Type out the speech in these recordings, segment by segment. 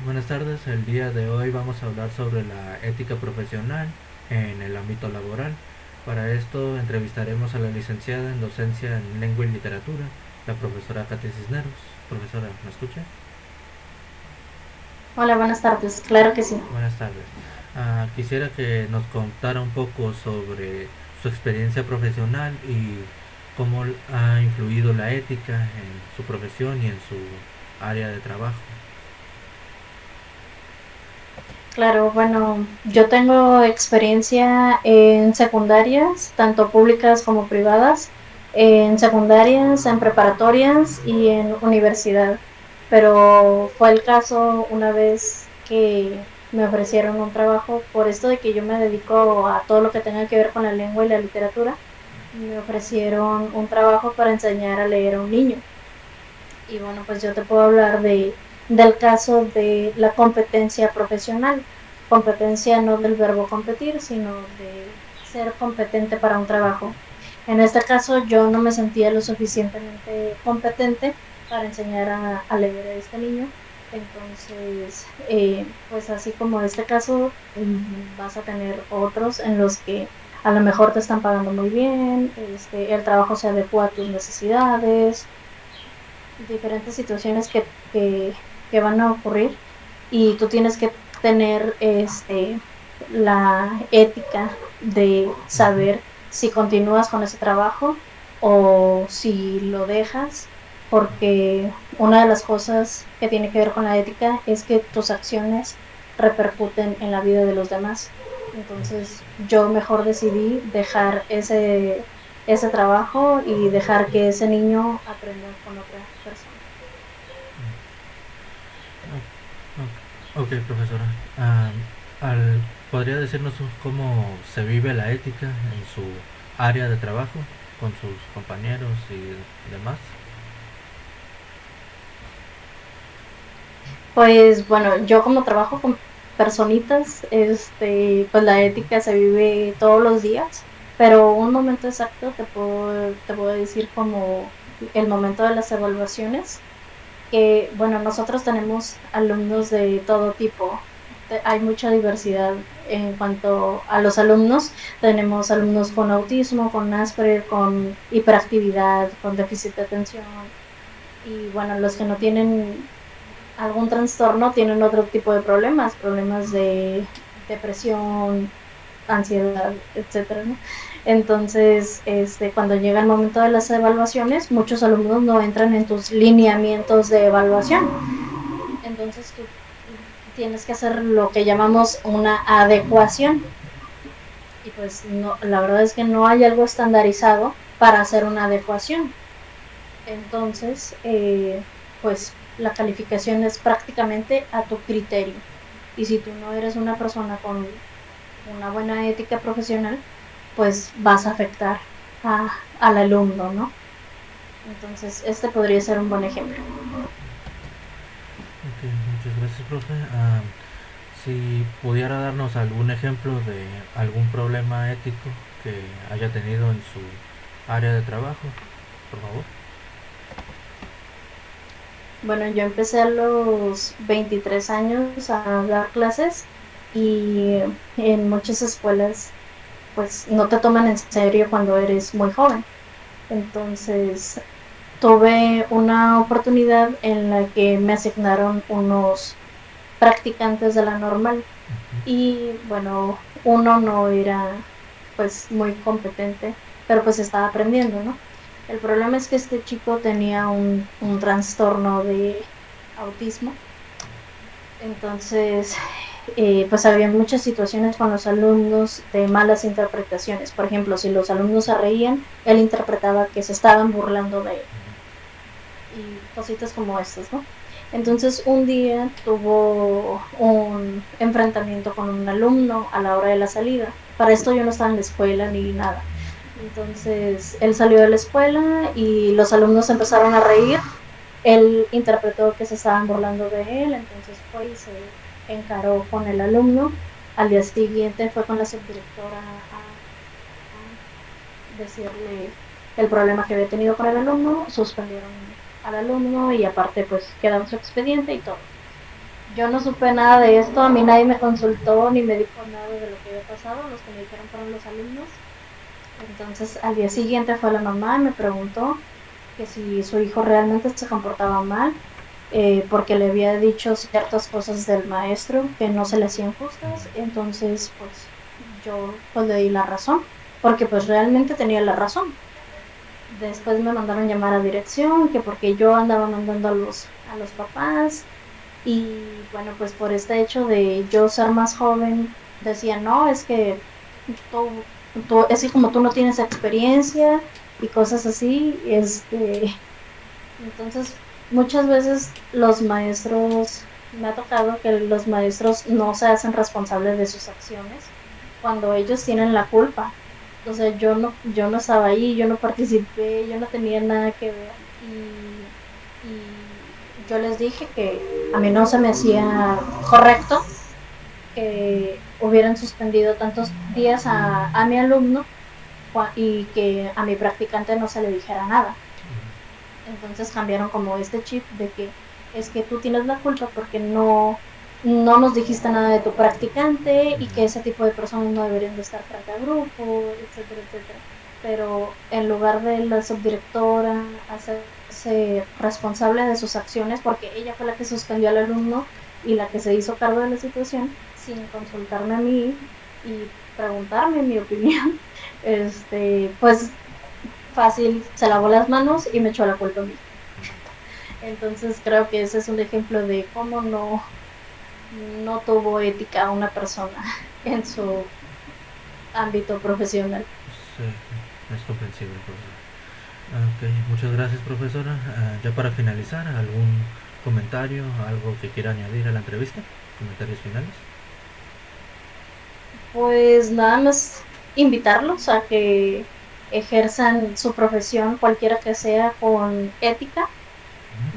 Buenas tardes, el día de hoy vamos a hablar sobre la ética profesional en el ámbito laboral. Para esto entrevistaremos a la licenciada en docencia en lengua y literatura, la profesora Katia Cisneros. Profesora, ¿me escucha? Hola, buenas tardes. Claro que sí. Buenas tardes. Quisiera que nos contara un poco sobre su experiencia profesional y cómo ha influido la ética en su profesión y en su área de trabajo. Claro, bueno, yo tengo experiencia en secundarias, tanto públicas como privadas, en secundarias, en preparatorias y en universidad. Pero fue el caso una vez que me ofrecieron un trabajo por esto de que yo me dedico a todo lo que tenga que ver con la lengua y la literatura. Me ofrecieron un trabajo para enseñar a leer a un niño. Y bueno, pues yo te puedo hablar del caso de la competencia profesional. Competencia no del verbo competir, sino de ser competente para un trabajo. En este caso yo no me sentía lo suficientemente competente para enseñar a leer a este niño. Entonces, pues así como este caso, vas a tener otros en los que a lo mejor te están pagando muy bien, el trabajo se adecua a tus necesidades, diferentes situaciones que van a ocurrir y tú tienes que tener la ética de Ujú. saber si continúas con ese trabajo o si lo dejas, porque una de las cosas que tiene que ver con la ética es que tus acciones repercuten en la vida de los demás. Entonces yo mejor decidí dejar ese trabajo y dejar que ese niño aprenda con otra persona. Ok, profesora. ¿Podría decirnos cómo se vive la ética en su área de trabajo con sus compañeros y demás? Pues bueno, yo como trabajo con personitas, pues la ética se vive todos los días, pero un momento exacto te puedo decir como el momento de las evaluaciones, que bueno, nosotros tenemos alumnos de todo tipo. Hay mucha diversidad en cuanto a los alumnos. Tenemos alumnos con autismo, con Asperger, con hiperactividad, con déficit de atención. Y bueno, los que no tienen algún trastorno tienen otro tipo de problemas, problemas de depresión, ansiedad, etcétera, ¿no? Entonces, cuando llega el momento de las evaluaciones, muchos alumnos no entran en tus lineamientos de evaluación. Entonces, tú tienes que hacer lo que llamamos una adecuación. Y pues no, la verdad es que no hay algo estandarizado para hacer una adecuación. Entonces, pues la calificación es prácticamente a tu criterio. Y si tú no eres una persona con una buena ética profesional, pues vas a afectar al alumno, ¿no? Entonces, este podría ser un buen ejemplo. Ok, muchas gracias, profe. Si pudiera darnos algún ejemplo de algún problema ético que haya tenido en su área de trabajo, por favor. Bueno, yo empecé a los 23 años a dar clases y en muchas escuelas pues no te toman en serio cuando eres muy joven. Entonces, tuve una oportunidad en la que me asignaron unos practicantes de la normal y bueno, uno no era pues muy competente, pero pues estaba aprendiendo, ¿no? El problema es que este chico tenía un trastorno de autismo. Entonces, pues había muchas situaciones con los alumnos de malas interpretaciones. Por ejemplo, si los alumnos se reían, él interpretaba que se estaban burlando de él y cositas como estas, ¿no? Entonces, un día tuvo un enfrentamiento con un alumno a la hora de la salida. Para esto yo no estaba en la escuela ni nada. Entonces, él salió de la escuela y los alumnos empezaron a reír. Él interpretó que se estaban burlando de él, entonces fue y se encaró con el alumno. Al día siguiente fue con la subdirectora a decirle el problema que había tenido con el alumno, suspendieron al alumno y aparte pues quedaba su expediente y todo. Yo no supe nada de esto, a mí nadie me consultó ni me dijo nada de lo que había pasado, los que me dijeron fueron los alumnos. Entonces al día siguiente fue la mamá y me preguntó que si su hijo realmente se comportaba mal, porque le había dicho ciertas cosas del maestro que no se le hacían justas. Entonces pues yo pues le di la razón, porque pues realmente tenía la razón. Después me mandaron llamar a dirección, que porque yo andaba mandando a los papás. Y bueno, pues por este hecho de yo ser más joven, decía, no, es que tú, es que como tú no tienes experiencia y cosas así, entonces muchas veces los maestros, me ha tocado que los maestros no se hacen responsables de sus acciones cuando ellos tienen la culpa. O sea, yo no estaba ahí, yo no participé, yo no tenía nada que ver y yo les dije que a mí no se me hacía correcto que hubieran suspendido tantos días a mi alumno y que a mi practicante no se le dijera nada. Entonces cambiaron como este chip de que es que tú tienes la culpa porque no nos dijiste nada de tu practicante y que ese tipo de personas no deberían de estar frente al grupo, etcétera, etcétera. Pero en lugar de la subdirectora hacerse responsable de sus acciones, porque ella fue la que suspendió al alumno y la que se hizo cargo de la situación, sin consultarme a mí y preguntarme mi opinión, pues fácil se lavó las manos y me echó la culpa a mí. Entonces creo que ese es un ejemplo de cómo no tuvo ética una persona en su ámbito profesional. Sí, es comprensible, profesor. Ok, muchas gracias, profesora. Ya para finalizar, ¿algún comentario, algo que quiera añadir a la entrevista? ¿Comentarios finales? Pues nada más invitarlos a que ejerzan su profesión, cualquiera que sea, con ética.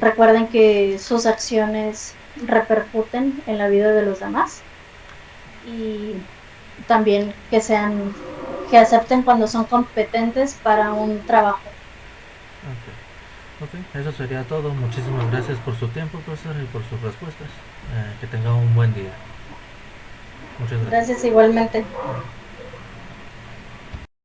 Recuerden que sus acciones repercuten en la vida de los demás y también que acepten cuando son competentes para un trabajo. Ok, ok, eso sería todo. Muchísimas gracias por su tiempo, profesor, y por sus respuestas. Que tenga un buen día. Muchas gracias. Gracias igualmente.